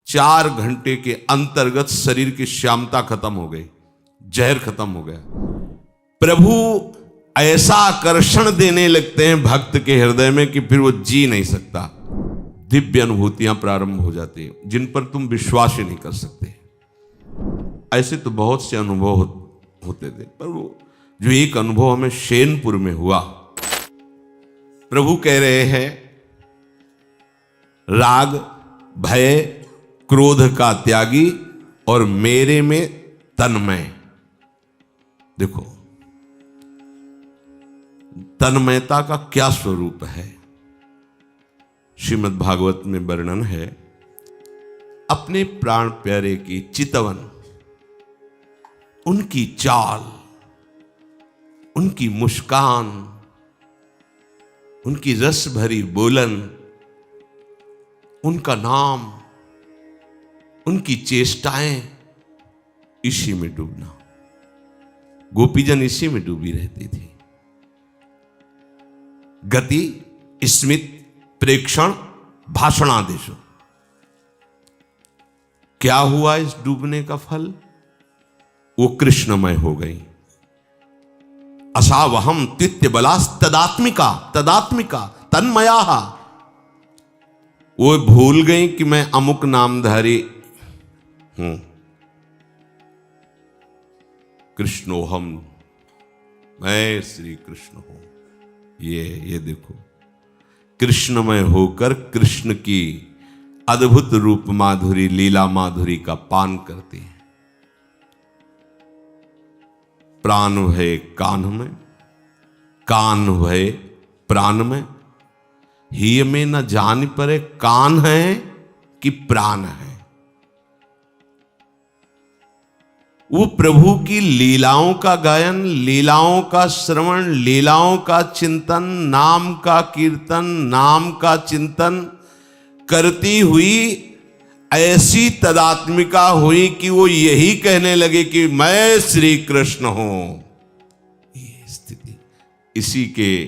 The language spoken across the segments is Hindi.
4 घंटे के अंतर्गत शरीर की श्यामता खत्म हो गई, जहर खत्म हो गया। प्रभु ऐसा आकर्षण देने लगते हैं भक्त के हृदय में कि फिर वो जी नहीं सकता। दिव्य अनुभूतियां प्रारंभ हो जाती हैं जिन पर तुम विश्वास ही नहीं कर सकते। ऐसे तो बहुत से अनुभव होते थे, पर वो जो एक अनुभव हमें शेनपुर में हुआ, प्रभु कह रहे हैं राग भय क्रोध का त्यागी और मेरे में तन्मय। देखो तन्मयता का क्या स्वरूप है। श्रीमद् भागवत में वर्णन है, अपने प्राण प्यारे की चितवन, उनकी चाल, उनकी मुस्कान, उनकी रस भरी बोलन, उनका नाम, उनकी चेष्टाएं, इसी में डूबना। गोपीजन इसी में डूबी रहती थी। गति स्मित प्रेक्षण भाषणादेशो। क्या हुआ इस डूबने का फल? वो कृष्णमय हो गई। असावहम तित्य बलास तदात्मिका तदात्मिका तन्मया। वो भूल गई कि मैं अमुक नामधारी हूं। कृष्णोहम, मैं श्री कृष्ण हूं। ये देखो, कृष्णमय होकर कृष्ण की अद्भुत रूप माधुरी, लीला माधुरी का पान करती है। प्राण भय कान में, कान भय प्राण में, ही में न जान परे कान है कि प्राण है। वो प्रभु की लीलाओं का गायन, लीलाओं का श्रवण, लीलाओं का चिंतन, नाम का कीर्तन, नाम का चिंतन करती हुई ऐसी तदात्मिका हुई कि वो यही कहने लगे कि मैं श्री कृष्ण हूं। ये स्थिति, इसी के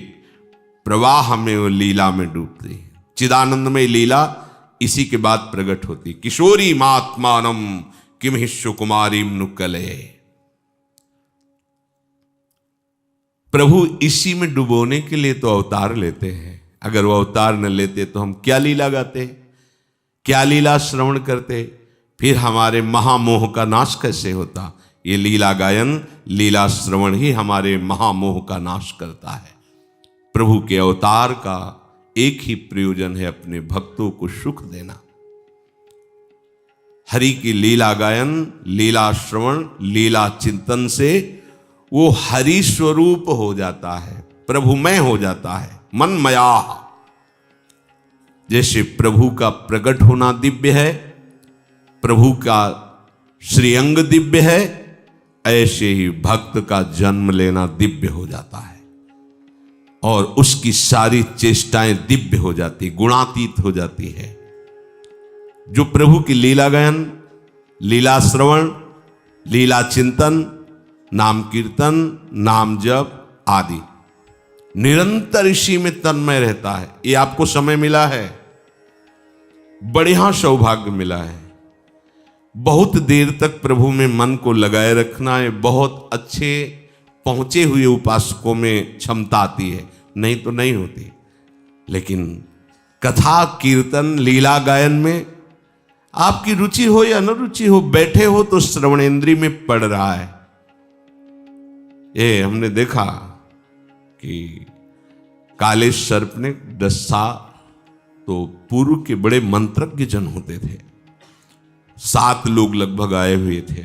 प्रवाह में वो लीला में डूबती है। चिदानंदमय लीला इसी के बाद प्रकट होती। किशोरी मात्मानम किम हिस्सु कुमारी नुकले। प्रभु इसी में डुबोने के लिए तो अवतार लेते हैं। अगर वो अवतार न लेते तो हम क्या लीला गाते, क्या लीला श्रवण करते, फिर हमारे महामोह का नाश कैसे होता। ये लीला गायन, लीला श्रवण ही हमारे महामोह का नाश करता है। प्रभु के अवतार का एक ही प्रयोजन है, अपने भक्तों को सुख देना। हरि की लीला गायन, लीला श्रवण, लीला चिंतन से वो हरि स्वरूप हो जाता है, प्रभुमय हो जाता है, मनमया। जैसे प्रभु का प्रकट होना दिव्य है, प्रभु का श्रीअंग दिव्य है, ऐसे ही भक्त का जन्म लेना दिव्य हो जाता है और उसकी सारी चेष्टाएं दिव्य हो जाती, गुणातीत हो जाती है। जो प्रभु की लीला गायन, लीला श्रवण, लीला चिंतन, नाम कीर्तन, नाम जप आदि निरंतर इसी में तन्मय रहता है, ये आपको समय मिला है, बढ़िया सौभाग्य मिला है। बहुत देर तक प्रभु में मन को लगाए रखना है। बहुत अच्छे पहुंचे हुए उपासकों में क्षमता आती है, नहीं तो नहीं होती। लेकिन कथा कीर्तन लीला गायन में आपकी रुचि हो या न रुचि हो, बैठे हो तो श्रवणेंद्रिय में पड़ रहा है। ये हमने देखा कि काले सर्प ने दस्सा, तो पूर्व के बड़े मंत्रज्ञ जन होते थे, 7 लोग लगभग आए हुए थे।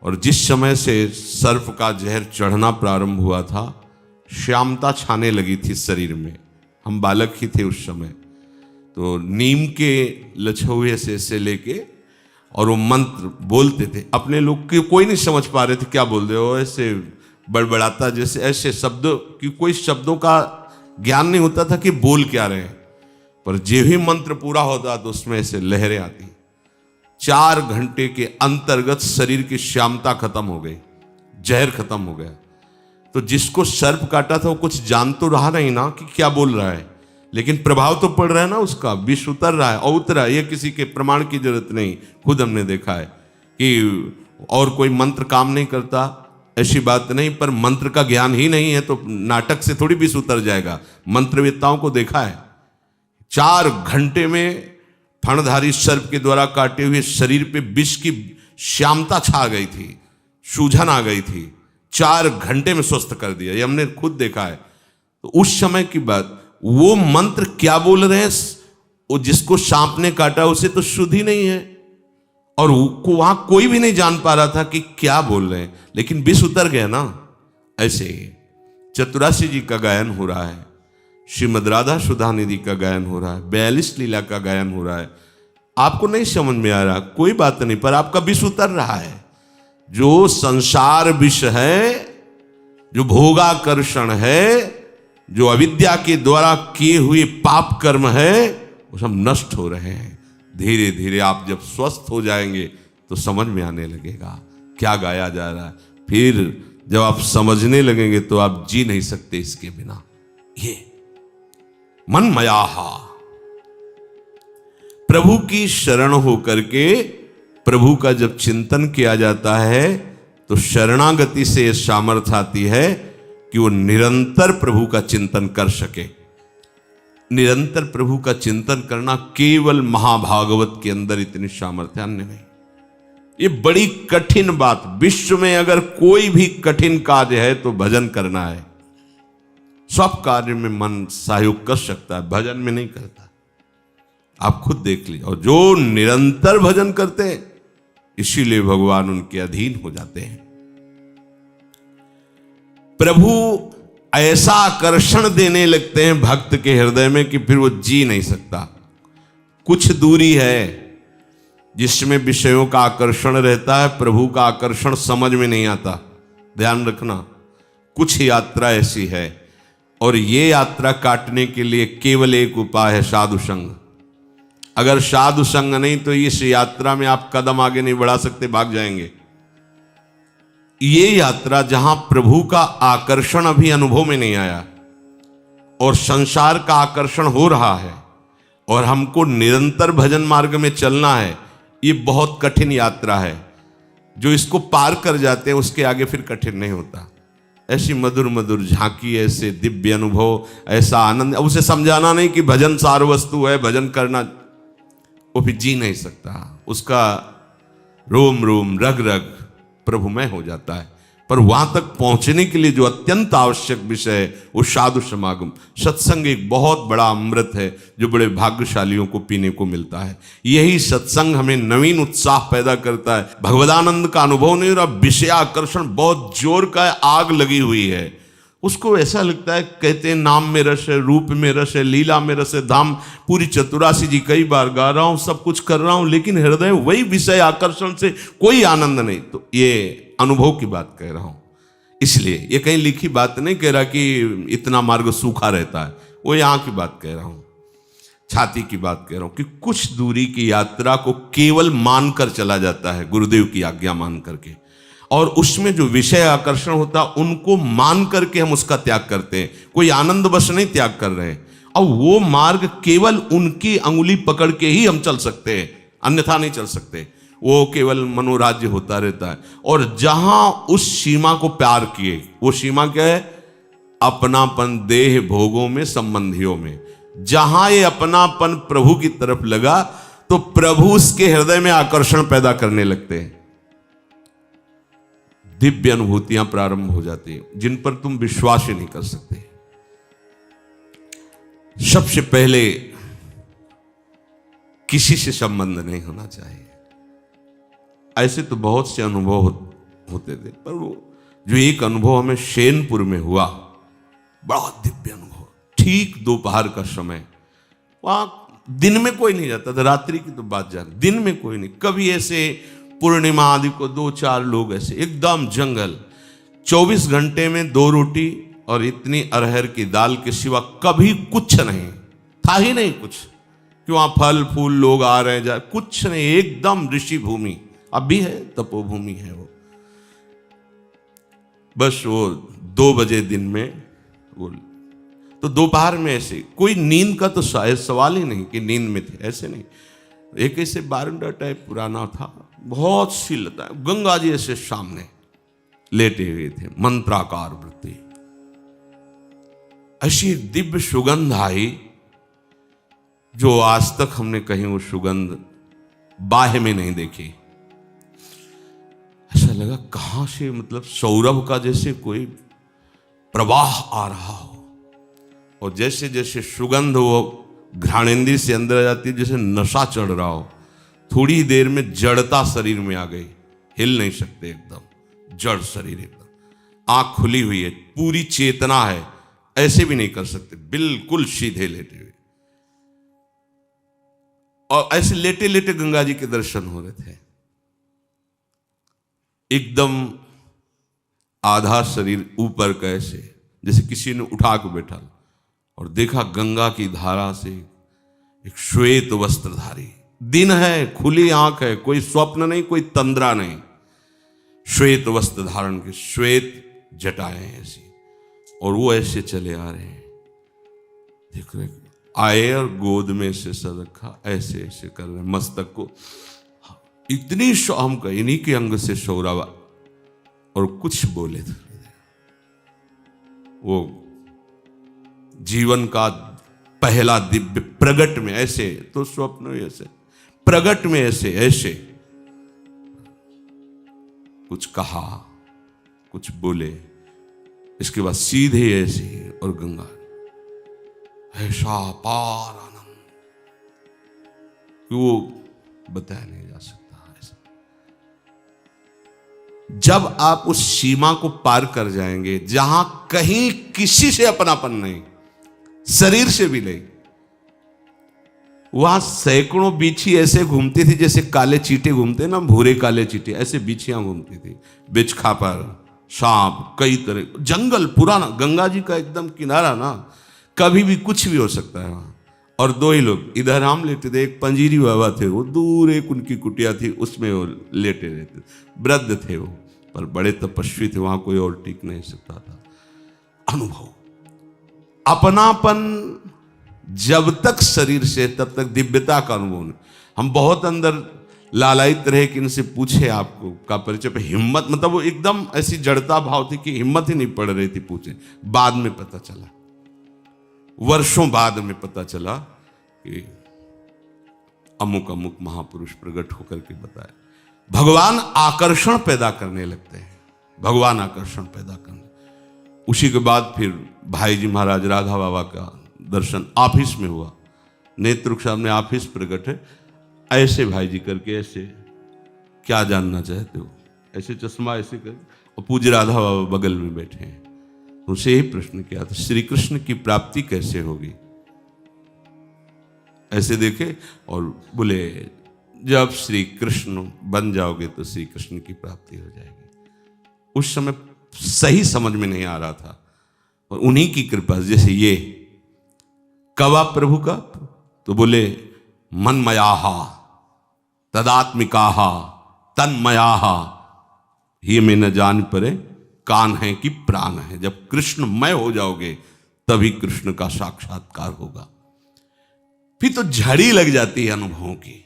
और जिस समय से सर्प का जहर चढ़ना प्रारंभ हुआ था, श्यामता छाने लगी थी शरीर में। हम बालक ही थे उस समय, तो नीम के लछुए से लेके और वो मंत्र बोलते थे। अपने लोग के कोई नहीं समझ पा रहे थे क्या बोल रहे हो, ऐसे बड़बड़ाता जैसे, ऐसे शब्दों की कोई शब्दों का ज्ञान नहीं होता था कि बोल क्या रहे हैं। पर जो ही मंत्र पूरा होता तो उसमें ऐसे लहरें आती। 4 घंटे के अंतर्गत शरीर की श्यामता खत्म हो गई, जहर खत्म हो गया। तो जिसको सर्प काटा था वो कुछ जान तो रहा नहीं ना कि क्या बोल रहा है, लेकिन प्रभाव तो पड़ रहा है ना उसका, विष उतर रहा है और उतरा, ये किसी के प्रमाण की जरूरत नहीं, खुद हमने देखा है कि और कोई मंत्र काम नहीं करता, ऐसी बात नहीं, पर मंत्र का ज्ञान ही नहीं है तो नाटक से थोड़ी विष उतर जाएगा। मंत्रवेत्ताओं को देखा है 4 घंटे में फणधारी सर्प के द्वारा काटे हुए शरीर पे विष की श्यामता छा गई थी, सूजन आ गई थी, 4 घंटे में स्वस्थ कर दिया, ये हमने खुद देखा है। तो उस समय की बात, वो मंत्र क्या बोल रहे हैं, वो जिसको सांप ने काटा उसे तो शुद्ध ही नहीं है, और वहां कोई भी नहीं जान पा रहा था कि क्या बोल रहे हैं, लेकिन विष उतर गया ना। ऐसे ही चतुरासी जी का गायन हो रहा है, श्रीमद राधा सुधा निधि का गायन हो रहा है, 42 लीला का गायन हो रहा है, आपको नहीं समझ में आ रहा, कोई बात नहीं, पर आपका विष उतर रहा है। जो संसार विष है, जो भोगाकर्षण है, जो अविद्या के द्वारा किए हुए पाप कर्म है, वो सब नष्ट हो रहे हैं। धीरे धीरे आप जब स्वस्थ हो जाएंगे तो समझ में आने लगेगा क्या गाया जा रहा है। फिर जब आप समझने लगेंगे तो आप जी नहीं सकते इसके बिना। ये मनमयाहा, प्रभु की शरण होकर के प्रभु का जब चिंतन किया जाता है तो शरणागति से यह सामर्थ्य आती है कि वो निरंतर प्रभु का चिंतन कर सके। निरंतर प्रभु का चिंतन करना केवल महाभागवत के अंदर इतनी सामर्थ्य, अन्य नहीं। ये बड़ी कठिन बात, विश्व में अगर कोई भी कठिन कार्य है तो भजन करना है। सब कार्य में मन सहयोग कर सकता है, भजन में नहीं करता, आप खुद देख लीजिए। और जो निरंतर भजन करते हैं इसीलिए भगवान उनके अधीन हो जाते हैं। प्रभु ऐसा आकर्षण देने लगते हैं भक्त के हृदय में कि फिर वो जी नहीं सकता। कुछ दूरी है जिसमें विषयों का आकर्षण रहता है, प्रभु का आकर्षण समझ में नहीं आता, ध्यान रखना। कुछ यात्रा ऐसी है, और ये यात्रा काटने के लिए केवल एक उपाय है, साधु संग। अगर साधु संग नहीं तो इस यात्रा में आप कदम आगे नहीं बढ़ा सकते, भाग जाएंगे। ये यात्रा जहां प्रभु का आकर्षण अभी अनुभव में नहीं आया और संसार का आकर्षण हो रहा है और हमको निरंतर भजन मार्ग में चलना है, ये बहुत कठिन यात्रा है। जो इसको पार कर जाते हैं उसके आगे फिर कठिन नहीं होता। ऐसी मधुर मधुर झांकी, ऐसे दिव्य अनुभव, ऐसा आनंद, उसे समझाना नहीं कि भजन सार वस्तु है, भजन करना, वो भी जी नहीं सकता। उसका रोम रोम रग रग प्रभुमय हो जाता है। पर वहां तक पहुंचने के लिए जो अत्यंत आवश्यक विषय है वो साधु समागम, सत्संग एक बहुत बड़ा अमृत है जो बड़े भाग्यशालियों को पीने को मिलता है। यही सत्संग हमें नवीन उत्साह पैदा करता है। भगवदानंद का अनुभव नहीं हो रहा, विषय आकर्षण बहुत जोर का है, आग लगी हुई है, उसको ऐसा लगता है, कहते हैं नाम में रस है, रूप में रस है, लीला में रस है, धाम पूरी चतुरासी जी कई बार गा रहा हूं, सब कुछ कर रहा हूं, लेकिन हृदय वही विषय आकर्षण से कोई आनंद नहीं। तो ये अनुभव की बात कह रहा हूं, इसलिए ये कहीं लिखी बात नहीं कह रहा कि इतना मार्ग सूखा रहता है, वो यहां की बात कह रहा हूं, छाती की बात कह रहा हूं कि कुछ दूरी की यात्रा को केवल मानकर चला जाता है, गुरुदेव की आज्ञा मान करके, और उसमें जो विषय आकर्षण होता है उनको मान करके हम उसका त्याग करते हैं, कोई आनंद बस नहीं त्याग कर रहे हैं। और वो मार्ग केवल उनकी अंगुली पकड़ के ही हम चल सकते हैं, अन्यथा नहीं चल सकते। वो केवल मनोराज्य होता रहता है। और जहां उस सीमा को प्यार किए, वो सीमा क्या है? अपनापन देह भोगों में, संबंधियों में। जहां ये अपनापन प्रभु की तरफ लगा तो प्रभु उसके हृदय में आकर्षण पैदा करने लगते हैं, दिव्य अनुभूतियां प्रारंभ हो जाती हैं जिन पर तुम विश्वास ही नहीं कर सकते। सबसे पहले किसी से संबंध नहीं होना चाहिए। ऐसे तो बहुत से अनुभव होते थे, पर वो जो एक अनुभव हमें शेनपुर में हुआ, बड़ा दिव्य अनुभव, ठीक दोपहर का समय, वहां दिन में कोई नहीं जाता था, रात्रि की तो बात जान, दिन में कोई नहीं। कभी ऐसे पूर्णिमा आदि को 2-4 लोग, ऐसे एकदम जंगल, 24 घंटे में 2 रोटी और इतनी अरहर की दाल के सिवा कभी कुछ नहीं था, ही नहीं कुछ कि वहां फल फूल लोग आ रहे जा, कुछ नहीं, एकदम ऋषि भूमि। अब भी है, तपोभूमि है वो। बस वो 2 बजे दिन में वो तो दोपहर में ऐसे कोई नींद का तो शायद सवाल ही नहीं कि नींद में थे, ऐसे नहीं। एक ऐसे बारंडा टाइप पुराना था, बहुत सी लता, गंगा जी ऐसे सामने लेटे हुए थे, मंत्राकार वृत्ति। ऐसी एक दिव्य सुगंध आई जो आज तक हमने कहीं वो सुगंध बाह्य में नहीं देखी। ऐसा लगा कहां से, मतलब सौरभ का जैसे कोई प्रवाह आ रहा हो, और जैसे जैसे सुगंध वो घ्राणेंद्रिय से अंदर आ जाती है, जैसे नशा चढ़ रहा हो। थोड़ी देर में जड़ता शरीर में आ गई, हिल नहीं सकते, एकदम जड़ शरीर, एकदम आंख खुली हुई है, पूरी चेतना है, ऐसे भी नहीं कर सकते, बिल्कुल सीधे लेटे हुए। और ऐसे लेटे लेटे गंगा जी के दर्शन हो रहे थे। एकदम आधा शरीर ऊपर कैसे, जैसे किसी ने उठा के बैठा, और देखा गंगा की धारा से एक श्वेत वस्त्रधारी, दिन है, खुली आंख है, कोई स्वप्न नहीं, कोई तंद्रा नहीं, श्वेत वस्त्र धारण के, श्वेत जटाएं ऐसी, और वो ऐसे चले आ रहे हैं। देख रहे आए और गोद में से सर रखा, ऐसे ऐसे कर रहे, मस्तक को इतनी हम का इन्हीं के अंग से सौरभ, और कुछ बोले थे। वो जीवन का पहला दिव्य प्रगट में ऐसे, तो स्वप्न में ऐसे, प्रगट में ऐसे ऐसे कुछ कहा, कुछ बोले, इसके बाद सीधे ऐसे, और गंगा ऐसा पार आनंद कि वो बताया नहीं जा सकता। ऐसा जब आप उस सीमा को पार कर जाएंगे जहां कहीं किसी से अपनापन नहीं, शरीर से भी नहीं, वहां सैकड़ों बिच्छी ऐसे घूमती थी जैसे काले चींटे घूमते ना, भूरे काले चींटे, ऐसे बिच्छियां घूमती थी, बिच्छखा पर सांप, कई तरह, जंगल पुराना, गंगा जी का एकदम किनारा ना, कभी भी कुछ भी हो सकता है वहां। और दो ही लोग, इधर हम लेटे थे, एक पंजीरी बाबा थे, वो दूर एक उनकी कुटिया थी, उसमें वो लेटे रहते, वृद्ध थे वो, पर बड़े तपस्वी थे, वहां कोई और टिक नहीं सकता था। अनुभव, अपनापन जब तक शरीर से, तब तक दिव्यता का अनुभव नहीं। हम बहुत अंदर लालायित रहे कि इनसे पूछे आपको का परिचय पे, हिम्मत, मतलब वो एकदम ऐसी जड़ता भाव थी कि हिम्मत ही नहीं पड़ रही थी पूछे। बाद में पता चला, वर्षों बाद में पता चला कि अमुक अमुक महापुरुष प्रकट होकर के बताए। भगवान आकर्षण पैदा करने लगते हैं, भगवान आकर्षण पैदा करने। उसी के बाद फिर भाई जी महाराज राधा बाबा का दर्शन ऑफिस में हुआ, नेतृक साहब ने ऑफिस प्रकट है, ऐसे भाई जी करके, ऐसे क्या जानना चाहते हो, ऐसे चश्मा ऐसे कर, और पूज्य राधा बाबा बगल में बैठे हैं। उसे ही प्रश्न किया था, श्री कृष्ण की प्राप्ति कैसे होगी? ऐसे देखे और बोले, जब श्री कृष्ण बन जाओगे तो श्री कृष्ण की प्राप्ति हो जाएगी। उस समय सही समझ में नहीं आ रहा था, और उन्हीं की कृपा, जैसे ये कवा प्रभु का, तो बोले मनमयाहा तदात्मिकाहा तन्मयाहा, ये में न जान परे कान है कि प्राण है। जब कृष्णमय हो जाओगे तभी कृष्ण का साक्षात्कार होगा। फिर तो झड़ी लग जाती है अनुभवों की।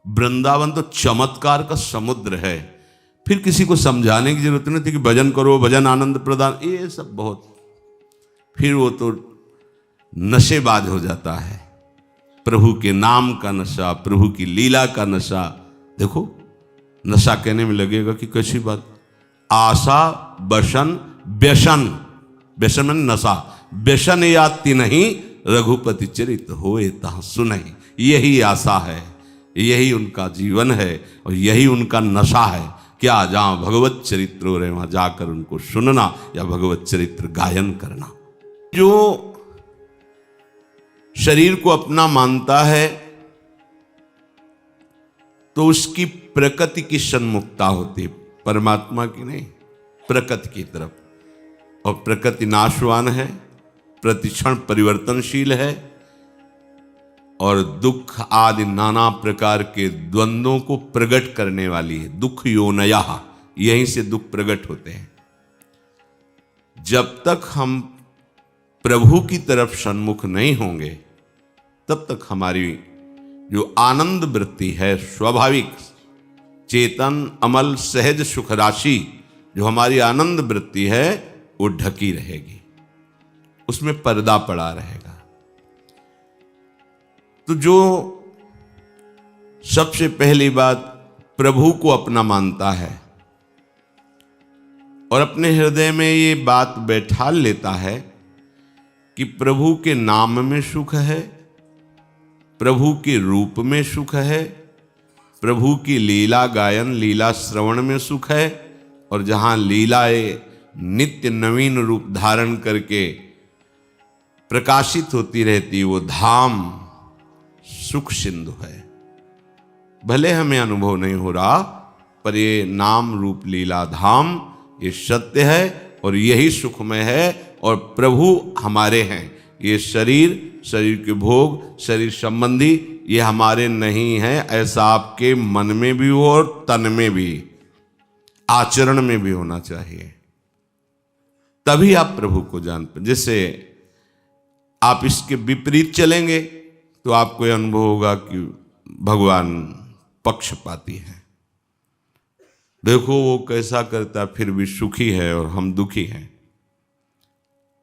वृंदावन तो चमत्कार का समुद्र है, फिर किसी को समझाने की जरूरत नहीं थी कि भजन करो, भजन आनंद प्रदान, ये सब बहुत, फिर वो तो नशेबाज हो जाता है। प्रभु के नाम का नशा, प्रभु की लीला का नशा। देखो, नशा कहने में लगेगा कि कैसी बात, आशा बसन व्यसन, व्यसन में नशा, व्यसन याति नहीं रघुपति चरित होए तहाँ सुनहि। यही आशा है, यही उनका जीवन है, और यही उनका नशा है। क्या जहाँ भगवत चरित्र हो रहे वहां जाकर उनको सुनना या भगवत चरित्र गायन करना। जो शरीर को अपना मानता है तो उसकी प्रकृति की सन्मुखता होती है, परमात्मा की नहीं, प्रकृति की तरफ। और प्रकृति नाशवान है, प्रतिक्षण परिवर्तनशील है, और दुख आदि नाना प्रकार के द्वंद्वों को प्रकट करने वाली है। दुख योनया, यहीं से दुख प्रकट होते हैं। जब तक हम प्रभु की तरफ सन्मुख नहीं होंगे तब तक हमारी जो आनंद वृत्ति है, स्वाभाविक चेतन अमल सहज सुख राशि जो हमारी आनंद वृत्ति है, वो ढकी रहेगी, उसमें पर्दा पड़ा रहेगा। तो जो सबसे पहली बात प्रभु को अपना मानता है और अपने हृदय में ये बात बैठा लेता है कि प्रभु के नाम में सुख है, प्रभु के रूप में सुख है, प्रभु की लीला गायन लीला श्रवण में सुख है, और जहां लीलाएं नित्य नवीन रूप धारण करके प्रकाशित होती रहती, वो धाम सुख सिंधु है। भले हमें अनुभव नहीं हो रहा, पर ये नाम रूप लीला धाम ये सत्य है और यही सुखमय है, और प्रभु हमारे हैं। ये शरीर, शरीर के भोग, शरीर संबंधी ये हमारे नहीं है, ऐसा आपके मन में भी हो और तन में भी, आचरण में भी होना चाहिए। तभी आप प्रभु को जान पाए। जैसे आप इसके विपरीत चलेंगे तो आपको यह अनुभव होगा कि भगवान पक्षपाती है। देखो वो कैसा करता फिर भी सुखी है और हम दुखी हैं।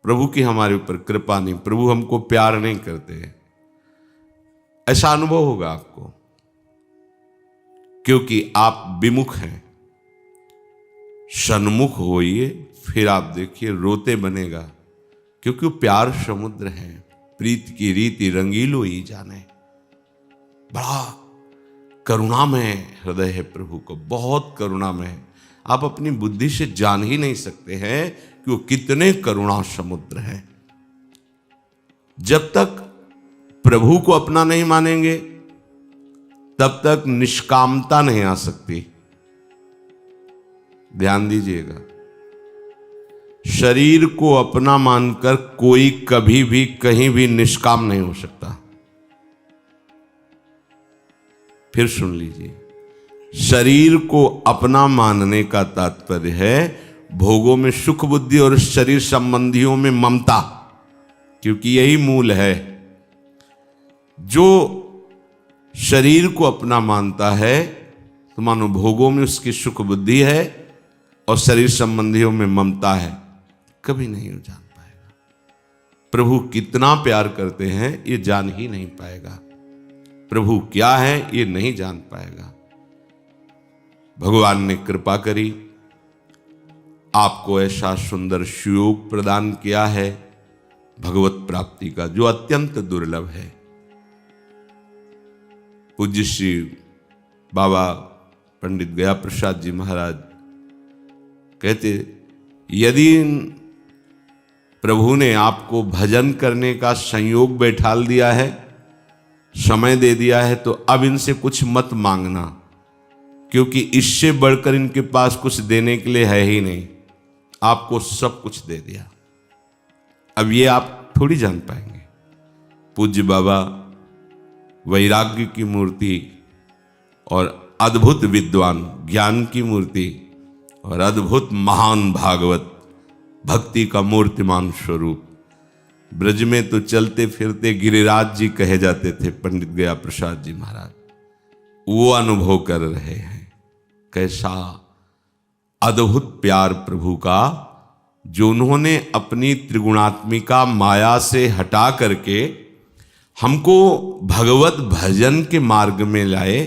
प्रभु की हमारे ऊपर कृपा नहीं, प्रभु हमको प्यार नहीं करते, ऐसा अनुभव होगा आपको, क्योंकि आप विमुख हैं। सन्मुख होइए, फिर आप देखिए रोते बनेगा, क्योंकि वो प्यार समुद्र है। प्रीत की रीति रंगीलो ही जाने। बड़ा करुणामय हृदय है प्रभु को, बहुत करुणामय। आप अपनी बुद्धि से जान ही नहीं सकते हैं कि वो कितने करुणा समुद्र हैं। जब तक प्रभु को अपना नहीं मानेंगे तब तक निष्कामता नहीं आ सकती। ध्यान दीजिएगा, शरीर को अपना मानकर कोई कभी भी कहीं भी निष्काम नहीं हो सकता। फिर सुन लीजिए, शरीर को अपना मानने का तात्पर्य है भोगों में सुख बुद्धि और शरीर संबंधियों में ममता, क्योंकि यही मूल है। जो शरीर को अपना मानता है तो मानो भोगों में उसकी सुख बुद्धि है और शरीर संबंधियों में ममता है, कभी नहीं जान पाएगा। प्रभु कितना प्यार करते हैं ये जान ही नहीं पाएगा, प्रभु क्या है ये नहीं जान पाएगा। भगवान ने कृपा करी, आपको ऐसा सुंदर सुयोग प्रदान किया है भगवत प्राप्ति का, जो अत्यंत दुर्लभ है। पूज्य श्री बाबा पंडित गया प्रसाद जी महाराज कहते, यदि प्रभु ने आपको भजन करने का संयोग बैठाल दिया है, समय दे दिया है, तो अब इनसे कुछ मत मांगना, क्योंकि इससे बढ़कर इनके पास कुछ देने के लिए है ही नहीं। आपको सब कुछ दे दिया, अब ये आप थोड़ी जान पाएंगे। पूज्य बाबा वैराग्य की मूर्ति और अद्भुत विद्वान, ज्ञान की मूर्ति और अद्भुत महान भागवत भक्ति का मूर्तिमान स्वरूप, ब्रज में तो चलते फिरते गिरिराज जी कहे जाते थे पंडित गया प्रसाद जी महाराज। वो अनुभव कर रहे हैं कैसा अद्भुत प्यार प्रभु का, जो उन्होंने अपनी त्रिगुणात्मिका माया से हटा करके हमको भगवत भजन के मार्ग में लाए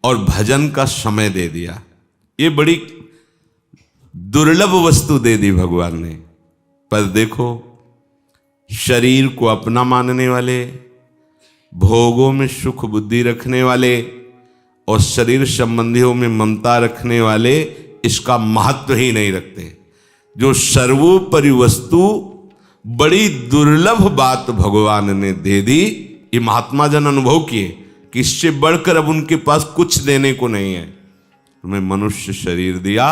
और भजन का समय दे दिया। ये बड़ी दुर्लभ वस्तु दे दी भगवान ने। पर देखो, शरीर को अपना मानने वाले, भोगों में सुख बुद्धि रखने वाले और शरीर संबंधियों में ममता रखने वाले इसका महत्व ही नहीं रखते। जो सर्वोपरि वस्तु, बड़ी दुर्लभ बात भगवान ने दे दी, ये महात्मा जन अनुभव किए कि इससे बढ़कर अब उनके पास कुछ देने को नहीं है। तुम्हें मनुष्य शरीर दिया,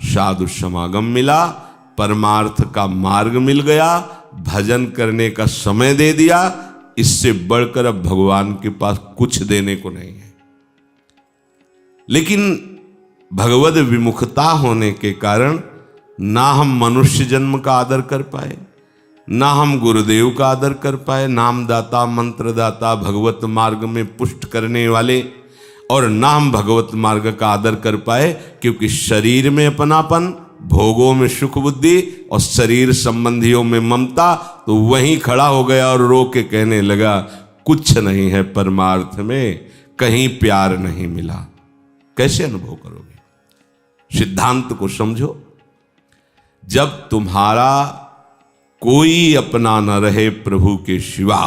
साधु समागम मिला, परमार्थ का मार्ग मिल गया, भजन करने का समय दे दिया, इससे बढ़कर अब भगवान के पास कुछ देने को नहीं है। लेकिन भगवद विमुखता होने के कारण ना हम मनुष्य जन्म का आदर कर पाए, ना हम गुरुदेव का आदर कर पाए, नामदाता मंत्रदाता भगवत मार्ग में पुष्ट करने वाले, और ना हम भगवत मार्ग का आदर कर पाए, क्योंकि शरीर में अपनापन, भोगों में सुख बुद्धि और शरीर संबंधियों में ममता। तो वहीं खड़ा हो गया और रो के कहने लगा, कुछ नहीं है परमार्थ में, कहीं प्यार नहीं मिला। कैसे अनुभव करोगे? सिद्धांत को समझो। जब तुम्हारा कोई अपना न रहे प्रभु के सिवा,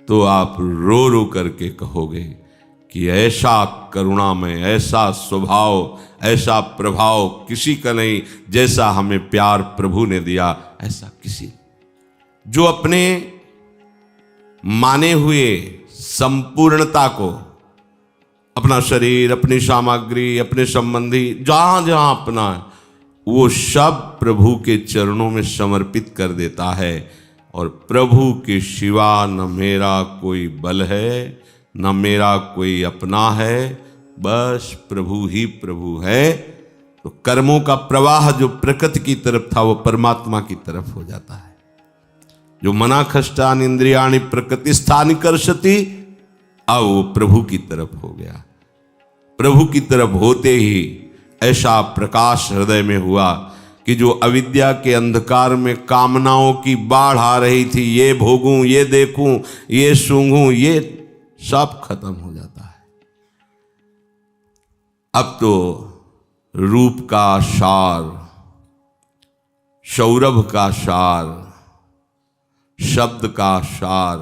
तो आप रो रो करके कहोगे कि ऐसा करुणामय, ऐसा स्वभाव, ऐसा प्रभाव किसी का नहीं, जैसा हमें प्यार प्रभु ने दिया ऐसा किसी। जो अपने माने हुए संपूर्णता को, अपना शरीर, अपनी सामग्री, अपने संबंधी, जहां जहां अपना है, वो सब प्रभु के चरणों में समर्पित कर देता है। और प्रभु के सिवा न मेरा कोई बल है, न मेरा कोई अपना है, बस प्रभु ही प्रभु है। तो कर्मों का प्रवाह जो प्रकृति की तरफ था वो परमात्मा की तरफ हो जाता है। जो मना खष्टान इंद्रियाणि प्रकृतिस्थानि कर्षति, अब वो प्रभु की तरफ हो गया। प्रभु की तरफ होते ही ऐसा प्रकाश हृदय में हुआ कि जो अविद्या के अंधकार में कामनाओं की बाढ़ आ रही थी, ये भोगूं, ये देखूं, ये सूंघूं, ये सब खत्म हो जाता है। अब तो रूप का सार, सौरभ का सार, शब्द का सार,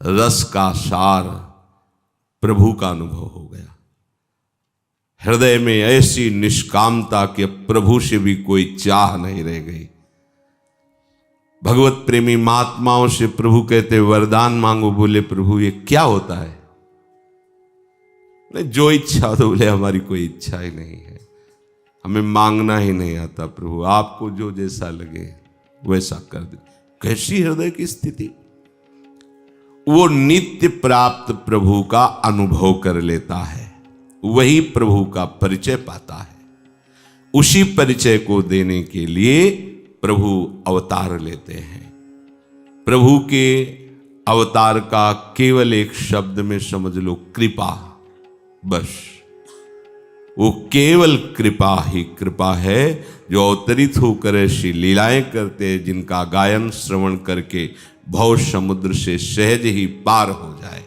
रस का सार प्रभु का अनुभव हो गया। हृदय में ऐसी निष्कामता कि प्रभु से भी कोई चाह नहीं रह गई। भगवत प्रेमी महात्माओं से प्रभु कहते वरदान मांगो, बोले प्रभु ये क्या होता है? नहीं, जो इच्छा तो बोले हमारी कोई इच्छा ही नहीं है, हमें मांगना ही नहीं आता प्रभु, आपको जो जैसा लगे वैसा कर दे। कैसी हृदय की स्थिति! वो नित्य प्राप्त प्रभु का अनुभव कर लेता है, वही प्रभु का परिचय पाता है। उसी परिचय को देने के लिए प्रभु अवतार लेते हैं। प्रभु के अवतार का केवल एक शब्द में समझ लो, कृपा। बस वो केवल कृपा ही कृपा है, जो अवतरित होकर ऐसी लीलाएं करते हैं जिनका गायन श्रवण करके भव समुद्र से सहज ही पार हो जाए।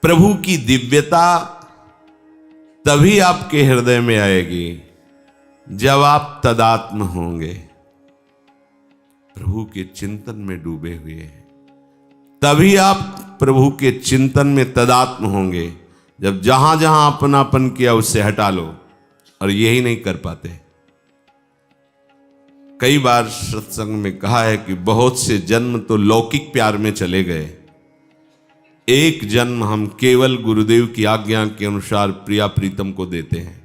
प्रभु की दिव्यता तभी आपके हृदय में आएगी जब आप तदात्म होंगे, प्रभु के चिंतन में डूबे हुए हैं। तभी आप प्रभु के चिंतन में तदात्म होंगे, जब जहां जहां अपनापन किया उससे हटा लो। और यही नहीं कर पाते। कई बार सत्संग में कहा है कि बहुत से जन्म तो लौकिक प्यार में चले गए, एक जन्म हम केवल गुरुदेव की आज्ञा के अनुसार प्रिया प्रीतम को देते हैं।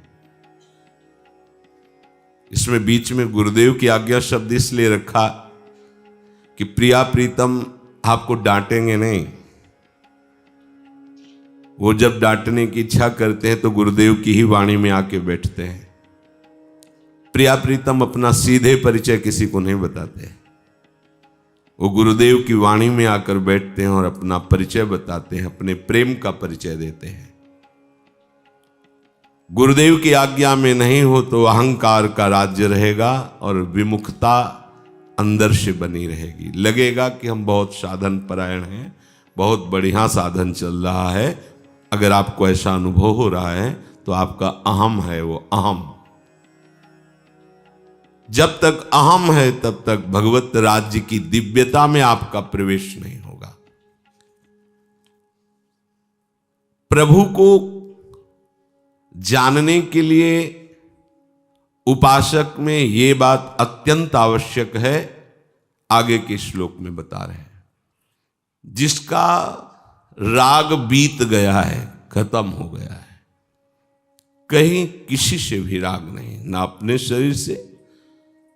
इसमें बीच में गुरुदेव की आज्ञा शब्द इसलिए रखा कि प्रिया प्रीतम आपको डांटेंगे नहीं। वो जब डांटने की इच्छा करते हैं तो गुरुदेव की ही वाणी में आके बैठते हैं। प्रिया प्रीतम अपना सीधे परिचय किसी को नहीं बताते, वो गुरुदेव की वाणी में आकर बैठते हैं और अपना परिचय बताते हैं, अपने प्रेम का परिचय देते हैं। गुरुदेव की आज्ञा में नहीं हो तो अहंकार का राज्य रहेगा और विमुखता अंदर से बनी रहेगी। लगेगा कि हम बहुत साधन परायण हैं, बहुत बढ़िया साधन चल रहा है। अगर आपको ऐसा अनुभव हो रहा है तो आपका अहम है, वो अहम। जब तक अहम है तब तक भगवत राज्य की दिव्यता में आपका प्रवेश नहीं होगा। प्रभु को जानने के लिए उपासक में यह बात अत्यंत आवश्यक है, आगे के श्लोक में बता रहे हैं। जिसका राग बीत गया है, खत्म हो गया है, कहीं किसी से भी राग नहीं, ना अपने शरीर से,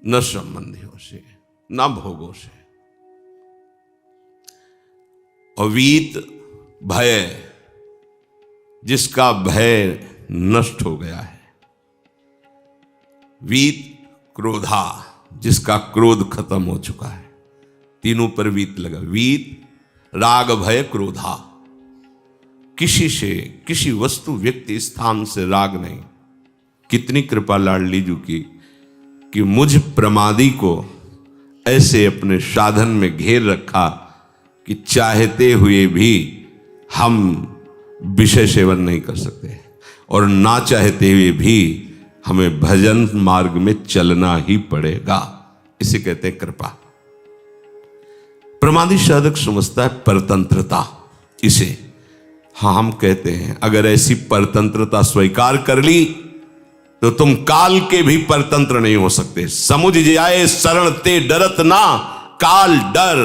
न संबंधियों से, न भोगों से। अवीत भय, जिसका भय नष्ट हो गया है। वीत क्रोधा, जिसका क्रोध खत्म हो चुका है। तीनों पर वीत लगा, वीत, राग, भय, क्रोधा। किसी से, किसी वस्तु, व्यक्ति, स्थान से राग नहीं। कितनी कृपा लाडली जी की कि मुझ प्रमादी को ऐसे अपने साधन में घेर रखा कि चाहते हुए भी हम विषय सेवन नहीं कर सकते और ना चाहते हुए भी हमें भजन मार्ग में चलना ही पड़ेगा। इसे कहते हैं कृपा। प्रमादी साधक समझता है परतंत्रता इसे। हाँ, हम कहते हैं अगर ऐसी परतंत्रता स्वीकार कर ली तो तुम काल के भी परतंत्र नहीं हो सकते। समुझ जाए शरण ते डरत ना काल डर,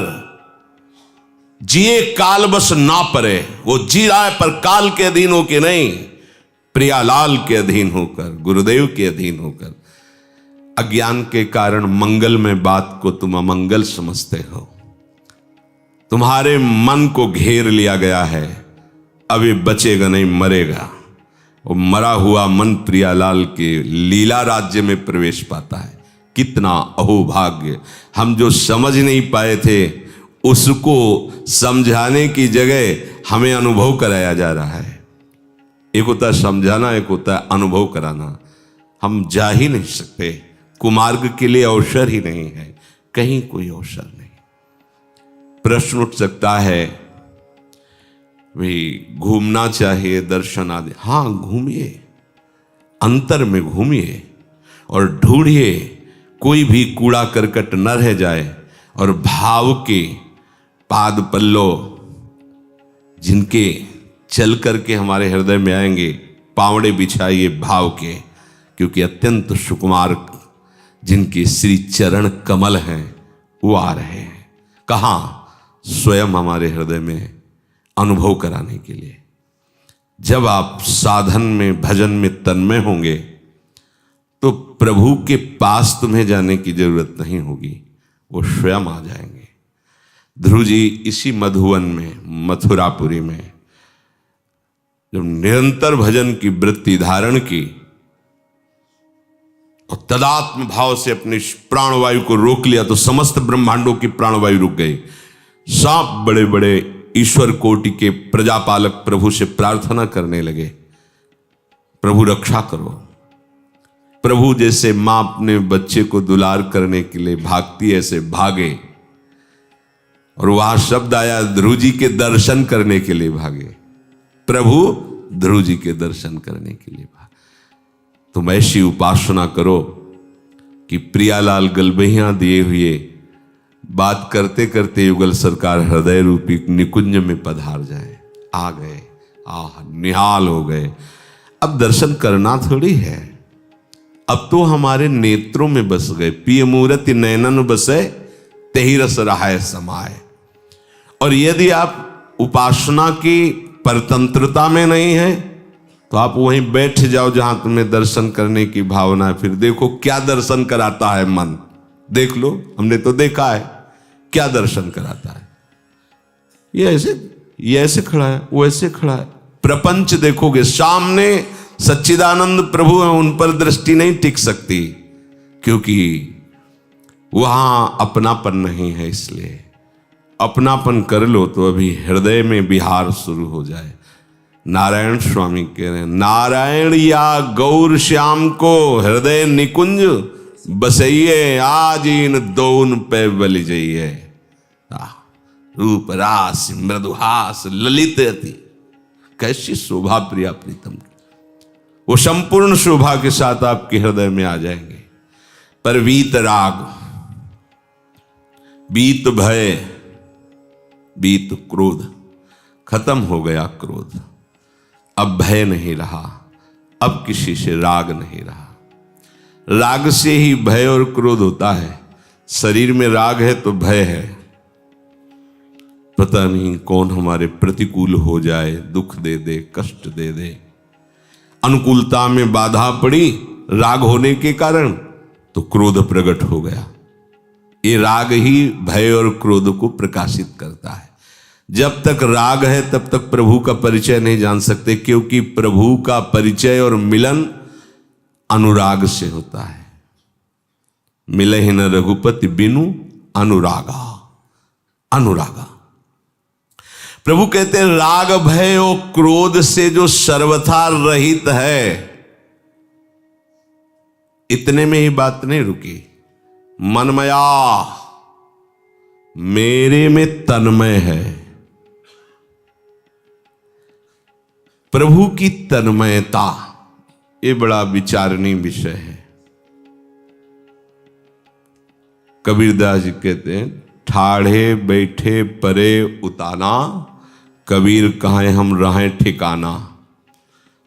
जिए काल बस ना परे। वो जी रहा है पर काल के अधीन होकर नहीं, प्रियालाल के अधीन होकर, गुरुदेव के अधीन होकर। अज्ञान के कारण मंगल में बात को तुम अमंगल समझते हो। तुम्हारे मन को घेर लिया गया है, अभी बचेगा नहीं, मरेगा। और मरा हुआ मन प्रियालाल के लीला राज्य में प्रवेश पाता है। कितना अहोभाग्य। हम जो समझ नहीं पाए थे उसको समझाने की जगह हमें अनुभव कराया जा रहा है। एक होता है समझाना, एक होता है अनुभव कराना। हम जा ही नहीं सकते, कुमार्ग के लिए अवसर ही नहीं है, कहीं कोई अवसर नहीं। प्रश्न उठ सकता है भाई घूमना चाहिए, दर्शन आदि। हाँ घूमिए, अंतर में घूमिए और ढूंढिए कोई भी कूड़ा करकट न रह जाए। और भाव के पाद पल्लो जिनके चल करके हमारे हृदय में आएंगे, पावड़े बिछाइए भाव के, क्योंकि अत्यंत सुकुमार जिनके श्री चरण कमल हैं वो आ रहे हैं। कहाँ? स्वयं हमारे हृदय में अनुभव कराने के लिए। जब आप साधन में, भजन में तन्मय होंगे तो प्रभु के पास तुम्हें जाने की जरूरत नहीं होगी, वो स्वयं आ जाएंगे। ध्रुव जी इसी मधुवन में, मथुरापुरी में जब निरंतर भजन की वृत्ति धारण की और तदात्म भाव से अपनी प्राणवायु को रोक लिया तो समस्त ब्रह्मांडों की प्राणवायु रुक गई। सांप बड़े बड़े ईश्वर कोटि के प्रजापालक प्रभु से प्रार्थना करने लगे, प्रभु रक्षा करो। प्रभु जैसे मां अपने बच्चे को दुलार करने के लिए भागती ऐसे भागे, और वहां शब्द आया ध्रुव जी के दर्शन करने के लिए भागे। प्रभु ध्रुव जी के दर्शन करने के लिए भागे। तुम ऐसी उपासना करो कि प्रियालाल गलबहियां दिए हुए बात करते करते युगल सरकार हृदय रूपी निकुंज में पधार जाए। आ गए, आह निहाल हो गए। अब दर्शन करना थोड़ी है, अब तो हमारे नेत्रों में बस गए। पिय मूरति नैनन बसे तेहि रस रहाय समाए। और यदि आप उपासना की परतंत्रता में नहीं है तो आप वहीं बैठ जाओ जहां तुम्हें दर्शन करने की भावना है। फिर देखो क्या दर्शन कराता है मन। देख लो, हमने तो देखा है क्या दर्शन कराता है। ये ऐसे खड़ा है, वो ऐसे खड़ा है। प्रपंच देखोगे, सामने सच्चिदानंद प्रभु है, उन पर दृष्टि नहीं टिक सकती, क्योंकि वहां अपनापन नहीं है। इसलिए अपनापन कर लो तो अभी हृदय में विहार शुरू हो जाए। नारायण स्वामी कह रहे हैं, नारायण या गौर श्याम को हृदय निकुंज बसइये, आज इन दोन पे बलि जइये। रूप रास मृदुहास ललित अति, कैसी शोभा प्रिया प्रीतम। वो संपूर्ण शोभा के साथ आपके हृदय में आ जाएंगे। पर वीत राग, बीत भय, बीत क्रोध, खत्म हो गया क्रोध। अब भय नहीं रहा, अब किसी से राग नहीं रहा। राग से ही भय और क्रोध होता है। शरीर में राग है तो भय है, पता नहीं कौन हमारे प्रतिकूल हो जाए, दुख दे दे, कष्ट दे दे। अनुकूलता में बाधा पड़ी राग होने के कारण तो क्रोध प्रकट हो गया। ये राग ही भय और क्रोध को प्रकाशित करता है। जब तक राग है तब तक प्रभु का परिचय नहीं जान सकते, क्योंकि प्रभु का परिचय और मिलन अनुराग से होता है। मिलहि न रघुपति बिनु अनुरागा। अनुरागा प्रभु कहते हैं राग भय और क्रोध से जो सर्वथा रहित है। इतने में ही बात नहीं रुकी। मनमया, मेरे में तन्मय है। प्रभु की तन्मयता ये बड़ा विचारणीय विषय है। कबीरदास जी कहते हैं ठाढ़े बैठे परे उताना, कबीर कहें हम रहें ठिकाना।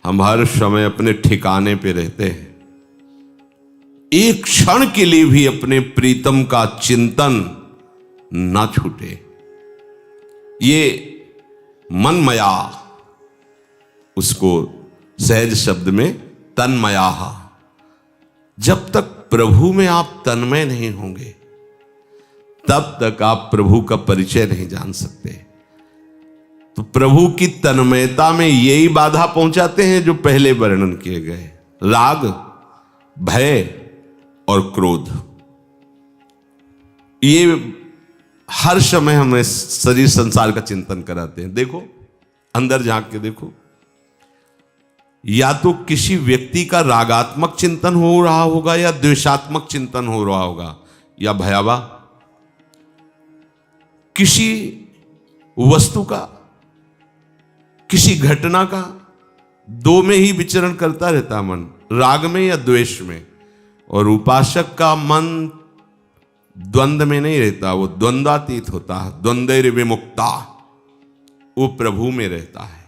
हम हर समय अपने ठिकाने पे रहते हैं, एक क्षण के लिए भी अपने प्रीतम का चिंतन ना छूटे। ये मनमया, उसको सहज शब्द में तन्मया। जब तक प्रभु में आप तन्मय नहीं होंगे तब तक आप प्रभु का परिचय नहीं जान सकते। तो प्रभु की तन्मयता में यही बाधा पहुंचाते हैं जो पहले वर्णन किए गए, राग, भय और क्रोध। ये हर समय हमें शरीर संसार का चिंतन कराते हैं। देखो, अंदर झांक के देखो, या तो किसी व्यक्ति का रागात्मक चिंतन हो रहा होगा या द्वेषात्मक चिंतन हो रहा होगा या भयावह किसी वस्तु का, किसी घटना का, दो में ही विचरण करता रहता मन, राग में या द्वेष में। और उपासक का मन द्वंद्व में नहीं रहता, वो द्वंद्वातीत होता है, द्वंद्व विमुक्ता, वो प्रभु में रहता है।